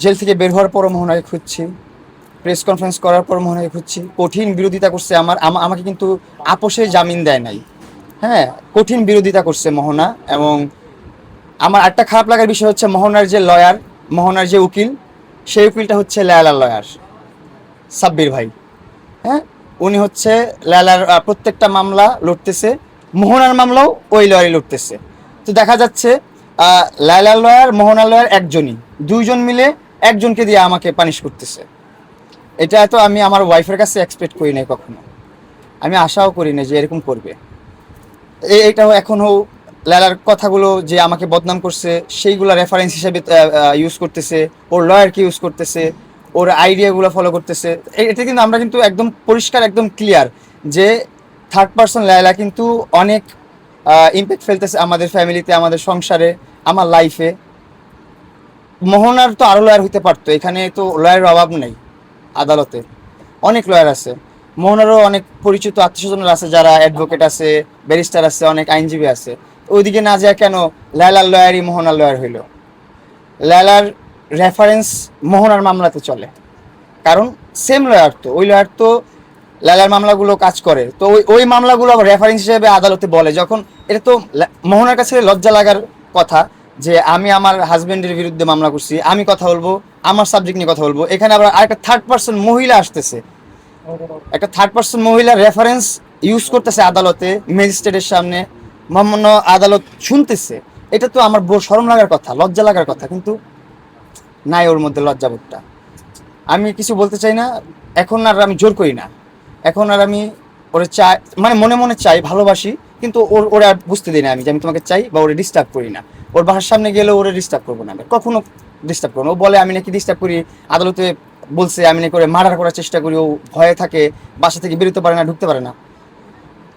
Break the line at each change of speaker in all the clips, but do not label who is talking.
Jail থেকে বের হওয়ার পরও মোহনাকে খুঁজছি, প্রেস কনফারেন্স করার পর মোহনাকে খুঁজছি। কঠিন বিরোধিতা করছে আমাকে কিন্তু আপোষে জামিন দেয় নাই। হ্যাঁ, কঠিন বিরোধিতা করছে মোহনা। এবং আমার একটা খারাপ লাগার বিষয় হচ্ছে মোহনার যে লয়ার, মোহনার যে উকিল, সেই উকিলটা হচ্ছে লায়লার লয়ার, সাব্বির ভাই। হ্যাঁ, উনি হচ্ছে লায়লার প্রত্যেকটা মামলা লড়তেছে, মোহনার মামলাও ওই লয়ারই লড়তেছে। তো দেখা যাচ্ছে লায়লার লয়ার, মোহনার লয়ার একজনই, দুইজন মিলে একজনকে দিয়ে আমাকে পানিশ করতেছে। এটা তো আমি আমার ওয়াইফের কাছে এক্সপেক্ট করি নাই কখনো, আমি আশাও করি না যে এরকম করবে। এটাও এখনও লালার কথাগুলো যে আমাকে বদনাম করছে সেইগুলো রেফারেন্স হিসেবে ইউজ করতেছে, ওর লয়ারকে ইউজ করতেছে, ওর আইডিয়াগুলো ফলো করতেছে। এটা কিন্তু আমরা কিন্তু একদম পরিষ্কার, একদম ক্লিয়ার যে থার্ড পার্সন লায়লা কিন্তু অনেক ইম্প্যাক্ট ফেলতেছে আমাদের ফ্যামিলিতে, আমাদের সংসারে, আমার লাইফে। মোহনার তো আরও লয়ার হইতে পারতো, এখানে তো লয়ারের অভাব নেই আদালতে, অনেক লয়ার আছে। মোহনারও অনেক পরিচিত আত্মীয়স্বজনরা আছে, যারা অ্যাডভোকেট আছে, ব্যারিস্টার আছে, অনেক আইনজীবী আছে। ওইদিকে না যায় কেন লায়লার লয়ারই মোহনার লয়ার হইল? লায়লার রেফারেন্স মোহনার মামলাতে চলে, কারণ সেম লয়ার তো, ওই লয়ার তো লায়লার মামলাগুলো কাজ করে। তো ওই ওই মামলাগুলো আবার রেফারেন্স হিসেবে আদালতে বলে যখন, এটা তো মোহনার কাছে লজ্জা লাগার কথা যে আমি আমার হাজবেন্ডের বিরুদ্ধে মামলা করছি, আমি কথা বলবো, আমার সাবজেক্ট নিয়ে কথা বলবো। এখানে আবার আরেকটা থার্ড পার্সন মহিলা আসতেছে, একটা থার্ড পার্সন মহিলা রেফারেন্স ইউজ করতেছে আদালতে, ম্যাজিস্ট্রেটের সামনে, মহামান্য আদালত শুনতেছে। এটা তো আমার শরম লাগার কথা, লজ্জা লাগার কথা, কিন্তু নাই ওর মধ্যে লজ্জাবোধটা। আমি কিছু বলতে চাই না এখন, আর আমি জোর করি না এখন, আর আমি ওরে চাই, মানে মনে মনে চাই, ভালোবাসি, কিন্তু ওরে আর বুঝতে দিই না আমি যে আমি তোমাকে চাই, বা ওরে ডিস্টার্ব করি না। ওর বাসার সামনে গেলে ওরে ডিস্টার্ব করবো না, আমি কখনো ডিস্টার্ব করবো না। ও বলে আমি নাকি ডিস্টার্ব করি, আদালতে বলছে আমি নাকি করে মার্ডার করার চেষ্টা করি, ও ভয়ে থাকে, বাসা থেকে বেরোতে পারে না, ঢুকতে পারে না।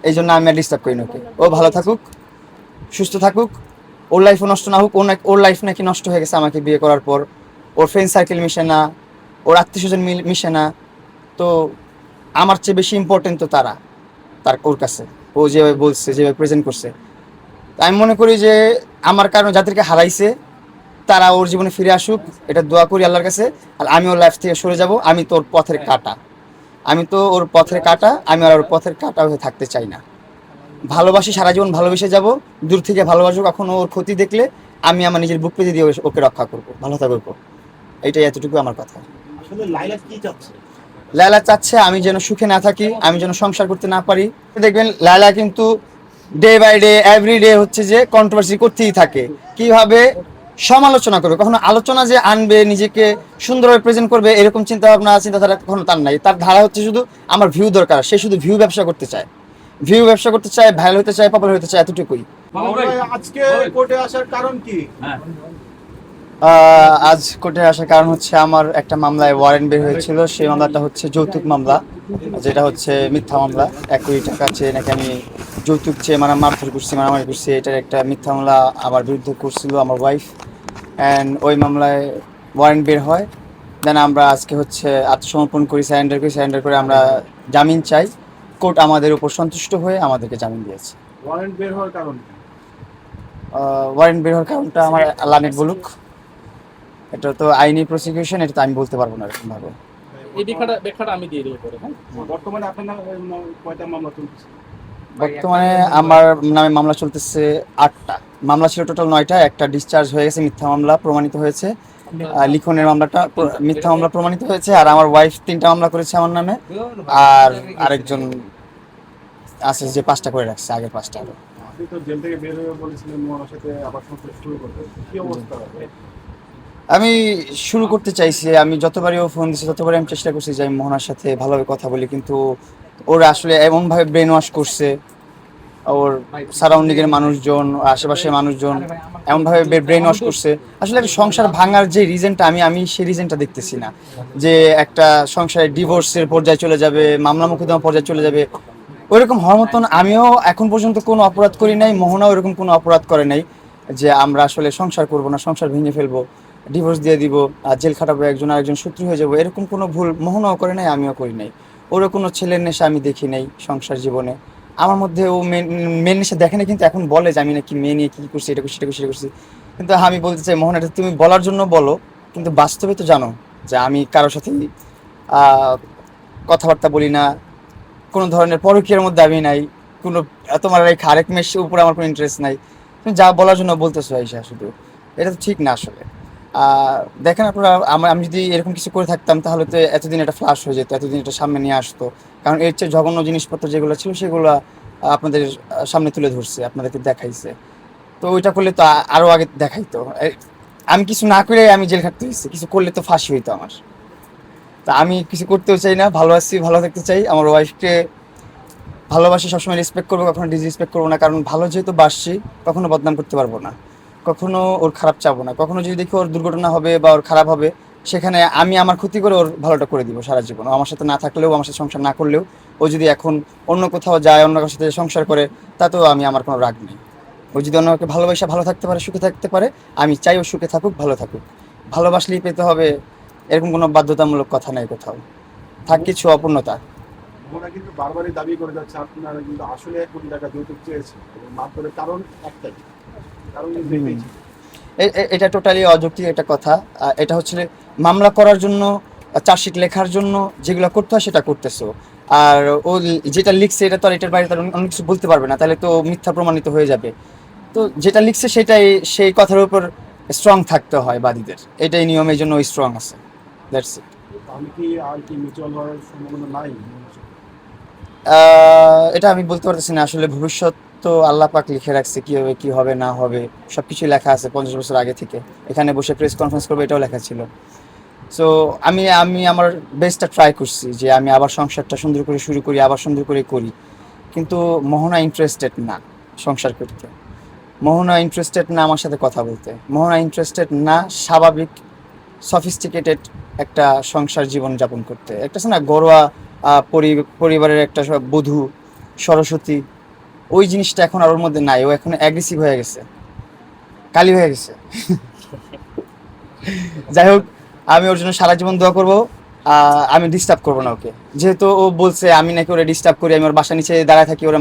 এই জন্য আমি আর ডিস্টার্ব করি না ওকে। ও ভালো থাকুক, সুস্থ থাকুক, ওর লাইফও নষ্ট না হোক। ওর লাইফ নাকি নষ্ট হয়ে গেছে আমাকে বিয়ে করার পর, ওর ফ্রেন্ড সার্কেল মিশে না, ওর আত্মীয় স্বজন মিশে না। তো আমার চেয়ে বেশি ইম্পর্টেন্ট তো তারা, ওর কাছে ও যেভাবে বলছে, যেভাবে প্রেজেন্ট করছে। আমি মনে করি যে আমার কারণে যাদেরকে হারাইছে তারা ওর জীবনে ফিরে আসুক, এটা দোয়া করি আল্লাহর কাছে। আর আমি ওর লাইফ থেকে সরে যাব, আমি তো ওর পথের কাঁটা, আমি তো ওর পথের কাঁটা, আমি আর ওর পথের কাঁটা হয়ে থাকতে চাই না। ভালোবাসি, সারা জীবন ভালোবেসে যাব, দূর থেকে ভালোবাসুক। কখনো ওর ক্ষতি দেখলে আমি আমার নিজের বুক পেতে দিয়ে ওকে রক্ষা করবো, ভালো থাকবো। এইটাই, এতটুকু আমার কথা।
আসলে লাইলা কি চাচ্ছে?
লায়লা চাচ্ছে আমি যেন সুখে না থাকি, আমি যেন সংসার করতে না পারি। দেখবেন লায়লা কিন্তু day by day, every day হচ্ছে যে কন্ট্রোভার্সি করতেই থাকে, কিভাবে সমালোচনা করবে। কখনো আলোচনা যে আনবে, নিজেকে সুন্দরভাবে প্রেজেন্ট করবে, এরকম চিন্তাধারা কখনো তার নাই। তার ধারা হচ্ছে শুধু আমার ভিউ দরকার, সে শুধু ভিউ ব্যবসা করতে চায়, ভিউ ব্যবসা করতে চায়, ভাইরাল হতে চায়, পপুলার হতে চায়, এতটুকুই।
আজকে কোর্টে আসার কারণ কি?
আজ কোর্টে আসার কারণ হচ্ছে আমার একটা মামলায় ওয়ারেন্ট বের হয়েছিল। সেই মামলাটা হচ্ছে যৌতুক মামলা, যেটা হচ্ছে মিথ্যা মামলা। 1 কোটি টাকা চেয়ে নাকি আমি যৌতুক চেয়ে মারধর করছি, মারামারি করছি, এটার একটা মিথ্যা মামলা আমার বিরুদ্ধে করছিল আমার ওয়াইফ। অ্যান্ড ওই মামলায় ওয়ারেন্ট বের হয়। দেন আমরা আজকে হচ্ছে আত্মসমর্পণ করি, সারেন্ডার করে আমরা জামিন চাই। কোর্ট আমাদের উপর সন্তুষ্ট হয়ে আমাদেরকে জামিন দিয়েছে।
ওয়ারেন্ট বের হওয়ার কারণ কি?
ওয়ারেন্ট বের হওয়ার কারণটা আমার আল্লাহ বলুক, এটা তো আইনি প্রসিকিউশন, এটা তো আমি বলতে পারবো না এরকম ভাবে।
এই ব্যাখ্যাটা আমি দিয়ে দেবো পরে। হ্যাঁ,
বর্তমানে আপনার নামে কয়টা মামলা চলছে?
বর্তমানে আমার নামে মামলা চলতেছে 8টা। মামলা ছিল টোটাল 9টা, একটা ডিসচার্জ হয়ে গেছে, মিথ্যা মামলা প্রমাণিত হয়েছে। লিখনের মামলাটা মিথ্যা মামলা প্রমাণিত হয়েছে। আর আমার ওয়াইফ 3টা মামলা করেছে আমার নামে, আর আরেকজন আছে যে 5টা করে রাখছে, আগের 5টা।
আপনি তো জেল থেকে বের হয়ে বলেছিলেন মোহনার সাথে আবার সংসার শুরু করতে, কি অবস্থা?
আমি শুরু করতে চাইছি, আমি যতবারই ও ফোন দিচ্ছি ততবারই আমি চেষ্টা করছি যে আমি মোহনার সাথে ভালোভাবে কথা বলি, কিন্তু ওরা আসলে এমনভাবে ব্রেন ওয়াশ করছে, ওর সারাউন্ডিংয়ের মানুষজন, আশেপাশের মানুষজন এমনভাবে ব্রেন ওয়াশ করছে। আসলে একটা সংসার ভাঙার যে রিজনটা, আমি সেই রিজনটা দেখতেছি না, যে একটা সংসারে ডিভোর্সের পর্যায়ে চলে যাবে, মামলা মোকদ্দমা পর্যায়ে চলে যাবে। ওইরকম হওয়ার মতন আমিও এখন পর্যন্ত কোনো অপরাধ করি নাই, মোহনাও ওরকম কোনো অপরাধ করে নাই যে আমরা আসলে সংসার করব না, সংসার ভেঙে ফেলবো, ডিভোর্স দিয়ে দিব, জেল খাটাবো, একজন আরেকজন শত্রু হয়ে যাবো। এরকম কোনো ভুল মোহনাও করে নাই, আমিও করি নাই। ওরও কোনো ছেলের নেশা আমি দেখি নাই সংসার জীবনে। আমার মধ্যে ও মেন নেশা দেখে না, কিন্তু এখন বলে যে আমি নাকি মেয়ে নিয়ে কী করছি, এটা করছি, এটা করছি, এটা করছি। কিন্তু আমি বলতে চাই মোহন, এটা তুমি বলার জন্য বলো, কিন্তু বাস্তবে তো জানো যে আমি কারোর সাথেই আহ, কথাবার্তা বলি না, কোনো ধরনের পরকীয়ার মধ্যে আমি নাই, কোনো তোমার এই আরেক মেয়ের উপর আমার কোনো ইন্টারেস্ট নাই। তুমি যা বলার জন্য বলতেছো আইসা শুধু, এটা তো ঠিক না আসলে। দেখেন আপনারা, আমি যদি এরকম কিছু করে থাকতাম তাহলে তো এতদিন এটা ফ্লাশ হয়ে যেত, এতদিন এটা সামনে নিয়ে আসতো। কারণ এর চেয়ে জঘন্য জিনিসপত্র যেগুলো ছিল সেগুলো আপনাদের সামনে তুলে ধরছে, আপনাদেরকে দেখাইছে। তো ওইটা করলে তো আরো আগে দেখাইতো। আমি কিছু না করে আমি জেল খাটতে হয়েছি, কিছু করলে তো ফাঁসি হইতো আমার। তা আমি কিছু করতেও চাই না, ভালো আছি, ভালো থাকতে চাই। আমার ওয়াইফকে ভালোবাসি, সবসময় রেসপেক্ট করবো, কখনো ডিসরেসপেক্ট করবো না। কারণ ভালো যেহেতু বাসছি, কখনো বদনাম করতে পারবো না, কখনো ওর খারাপ চাবো না। কখনো যদি দেখি ওর দুর্ঘটনা হবে বা ওর খারাপ হবে, সেখানে আমি আমার ক্ষতি করে ওর ভালোটা করে দিব সারা জীবন। ও আমার সাথে না থাকলেও, আমার সাথে সংসার না করলেও, ও যদি এখন অন্য কোথাও যায়, অন্য কারোর সাথে সংসার করে, তাতেও আমি আমার কোনো রাগ নেই। ও যদি অন্যকে ভালোবাসা ভালো থাকতে পারে, সুখে থাকতে পারে, আমি চাই ও সুখে থাকুক, ভালো থাকুক। ভালোবাসলেই পেতে হবে এরকম কোনো বাধ্যতামূলক কথা নাই কোথাও। থাক কিছু অপূর্ণতা।
ওরা কিন্তু বারবারই দাবি করে যাচ্ছে আপনারা কিন্তু আসলে 1 কোটি টাকা যৌতুক চেয়েছে, এবং মারধরের কারণ একটাই, কারণ কিন্তু এটাই ছিল।
এটা টোটালি অযৌক্তিক একটা কথা। এটা হচ্ছে মামলা করার জন্য, চার্জশিট লেখার জন্য যেগুলো করতে হয় সেটা করতেছো। আর ও যেটা লিখছে এটা তো আর এটার বাইরে তার অন্য কিছু বলতে পারবে না, তাহলে তো মিথ্যা প্রমাণিত হয়ে যাবে। তো যেটা লিখছে সেটাই, সেই কথার উপর স্ট্রং থাকতে হয় বাদীদের, এটাই নিয়ম, এই জন্য স্ট্রং আছে। That's it.
তাহলে কি আর কি মিউচুয়াল হওয়ার সম্ভাবনা নাই?
এটা আমি বলতে পারতেছি না আসলে। ভবিষ্যৎ তো আল্লাহ পাক লিখে রাখছে, কি হবে কি হবে না হবে, সবকিছু লেখা আছে 50 বছর আগে থেকে। এখানে বসে প্রেস কনফারেন্স করবো এটাও লেখা ছিল। সো আমি আমি আমার বেস্টটা ট্রাই করছি যে আমি আবার সংসারটা সুন্দর করে শুরু করি, আবার সুন্দর করে করি। কিন্তু মোহনা ইন্টারেস্টেড না সংসার করতে। মোহনা ইন্টারেস্টেড না আমার সাথে কথা বলতে। মোহনা ইন্টারেস্টেড না স্বাভাবিক সফিস্টিকেটেড একটা সংসার জীবন যাপন করতে। একটা আছে না ঘরোয়া পরিবারের একটা সব বধূ, সরস্বতী, ওই জিনিসটা এখন আর ওর মধ্যে নাই। ও এখন অ্যাগ্রেসিভ হয়ে গেছে, কালি হয়ে গেছে। যাই হোক, আমি ওর জন্য সারা জীবন দোয়া করবো। আমি ডিস্টার্ব করবো না ওকে, যেহেতু ও বলছে আমি নাকি ওরা ডিস্টার্ব করি, আমি ওর বাসা নিচে দাঁড়ায় থাকি ওরা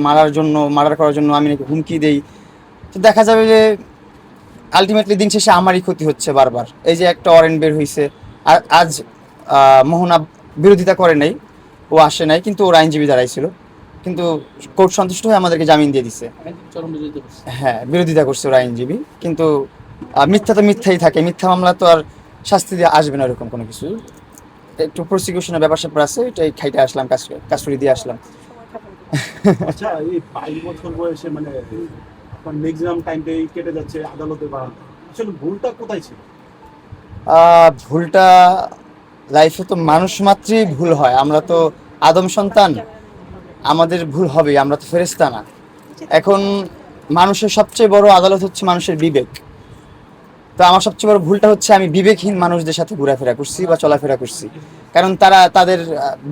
মারার করার জন্য আমি নাকি হুমকি দেই। তো দেখা যাবে যে আলটিমেটলি দিন শেষে আমারই ক্ষতি হচ্ছে বারবার। এই যে একটা ওয়ারেন্ট বের হয়েছে, আজ মোহনা বিরোধিতা করে নাই, ও আসে নাই, কিন্তু ওর আইনজীবী দাঁড়াইছিল, কিন্তু কোর্ট সন্তুষ্ট হয়ে আমাদেরকে জামিন দিয়ে দিছে।
চরম বিরোধিতা করছে।
হ্যাঁ, বিরোধিতা করছে ওর আইনজীবী, কিন্তু মিথ্যা তো মিথ্যাই থাকে, মিথ্যা মামলা তো আর শাস্তি দিয়ে আসবে না এরকম কোনো কিছু। একটু প্রসিকিউশনের ব্যাপার স্যাপার আছে, এটাই খাইতে আসলাম, কাস্টডি দিয়ে আসলাম।
আচ্ছা, এই 22 বছর বয়সে মানে আপনার ম্যাক্সিমাম টাইমটাই কেটে যাচ্ছে আদালতে বাড়ানো, আসলে ভুলটা কোথায় ছিল?
ভুলটা লাইফে তো মানুষ মাত্রই ভুল হয়, আমরা তো আদম সন্তান, আমাদের ভুল হবেই, আমরা তো ফেরেশতা না। এখন মানুষের সবচেয়ে বড় আদালত হচ্ছে মানুষের বিবেক। তো আমার সবচেয়ে বড় ভুলটা হচ্ছে আমি বিবেকহীন মানুষদের সাথে ঘোরাফেরা করছি বা চলাফেরা করছি। কারণ তারা তাদের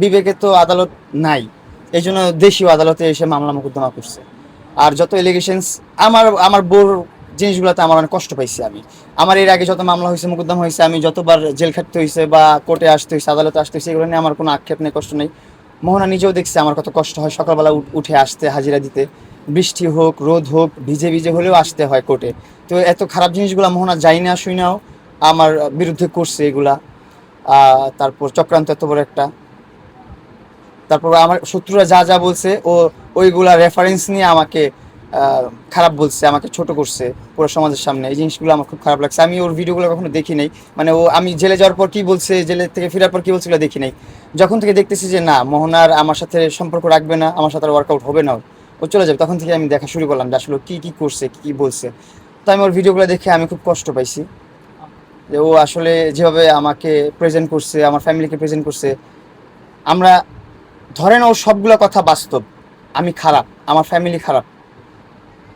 বিবেকে তো আদালত নাই, এই জন্য দেশীয় আদালতে এসে মামলা মোকদ্দমা করছে। আর যত এলিগেশনস, আমার আমার বোর জিনিসগুলোতে আমার অনেক কষ্ট পাইছি আমি। আমার এর আগে যত মামলা হয়েছে, মোকদ্দমা হয়েছে, আমি যতবার জেল খাটতে হয়েছে বা কোর্টে আসতে হয়েছে, আদালতে আসতে হয়েছে, এগুলো নিয়ে আমার কোনো আক্ষেপ নেই, কষ্ট নেই। মোহনা নিজেও দেখছে আমার কত কষ্ট হয় সকালবেলা উঠে আসতে, হাজিরা দিতে, বৃষ্টি হোক রোদ হোক, ভিজে ভিজে হলেও আসতে হয় কোর্টে। তো এত খারাপ জিনিসগুলো মোহনা যাই না শুই নাও আমার বিরুদ্ধে করছে এগুলা। তারপর চক্রান্ত এত বড় একটা, তারপর আমার শত্রুরা যা যা বলছে ও ওইগুলা রেফারেন্স নিয়ে আমাকে খারাপ বলছে, আমাকে ছোট করছে পুরো সমাজের সামনে। এই জিনিসগুলো আমার খুব খারাপ লাগছে। আমি ওর ভিডিওগুলো কখনো দেখি নাই, মানে ও আমি জেলে যাওয়ার পর কি বলছে, জেলে থেকে ফেরার পর কি বলছিল দেখি নাই। যখন থেকে দেখতেছি যে না, মোহনার আমার সাথে সম্পর্ক রাখবে না, আমার সাথে ওয়ার্কআউট হবে না, ও চলে যাবে, তখন থেকে আমি দেখা শুরু করলাম যে আসলে কি কি করছে, কি কি বলছে। তো আমি ওর ভিডিওগুলো দেখে আমি খুব কষ্ট পাইছি যে ও আসলে যেভাবে আমাকে প্রেজেন্ট করছে, আমার ফ্যামিলিকে প্রেজেন্ট করছে। আমরা ধরেন ওর সবগুলো কথা বাস্তব, আমি খারাপ, আমার ফ্যামিলি খারাপ।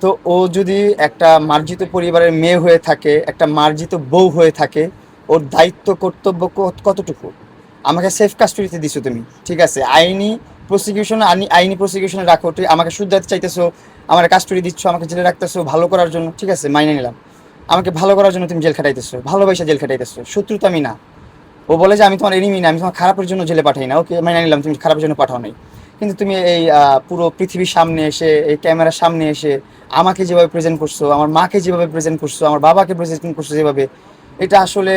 তো ও যদি একটা মার্জিত পরিবারের মেয়ে হয়ে থাকে, একটা মার্জিত বউ হয়ে থাকে, ওর দায়িত্ব কর্তব্য কতটুকু? আমাকে সেফ কাস্টডিতে দিছো তুমি, ঠিক আছে, আইনি প্রসিকিউশনে রাখো, তুই আমাকে শুধরাতে চাইতেছো, আমার কাস্টডি দিচ্ছ, আমাকে জেলে রাখতেছো ভালো করার জন্য, ঠিক আছে মাইনে নিলাম। আমাকে ভালো করার জন্য তুমি জেল খাটাইতেছো, ভালোবাসা জেল খাটাইতেছো, শত্রু তো আমি না। ও বলে যে আমি তোমার এনিমি না, আমি তোমার খারাপের জন্য জেলে পাঠাই না, ওকে মাইনে নিলাম, তুমি খারাপের জন্য পাঠাও নাই। কিন্তু তুমি এই পুরো পৃথিবীর সামনে এসে, এই ক্যামেরার সামনে এসে আমাকে যেভাবে প্রেজেন্ট করছো, আমার মাকে যেভাবে প্রেজেন্ট করছো, আমার বাবাকে প্রেজেন্ট করছো যেভাবে, এটা আসলে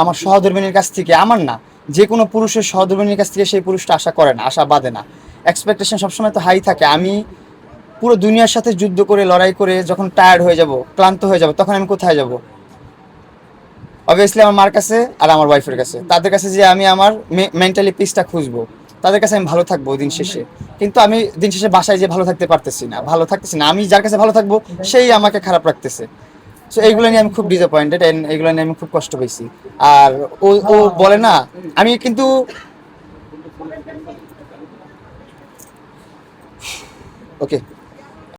আমার সহধর্মিনীর কাছ থেকে, আমার না, যে কোনো পুরুষের সহধর্মিনীর কাছ থেকে সেই পুরুষটা আশা করে না, আশা বাঁধে না। এক্সপেকটেশন সবসময় তো হাই থাকে। আমি পুরো দুনিয়ার সাথে যুদ্ধ করে লড়াই করে যখন টায়ার্ড হয়ে যাব, ক্লান্ত হয়ে যাব, তখন আমি কোথায় যাব? অবভিয়াসলি আমার মার কাছে আর আমার ওয়াইফের কাছে। তাদের কাছে যে আমি আমার মেন্টালি পিসটা খুঁজবো, তাদের কাছে আমি ভালো থাকবো দিন শেষে। কিন্তু আমি দিন শেষে বাসায় যে ভালো থাকতে পারতেছি না, ভালো থাকতেছি না। আমি যার কাছে ভালো থাকবো সেই আমাকে খারাপ রাখতেছে। সো এইগুলো নিয়ে আমি খুব ডিসঅ্যাপয়েন্টেড, এন্ড এইগুলো নিয়ে আমি খুব কষ্ট পেয়েছি। আর ও ও বলে না, আমি কিন্তু ওকে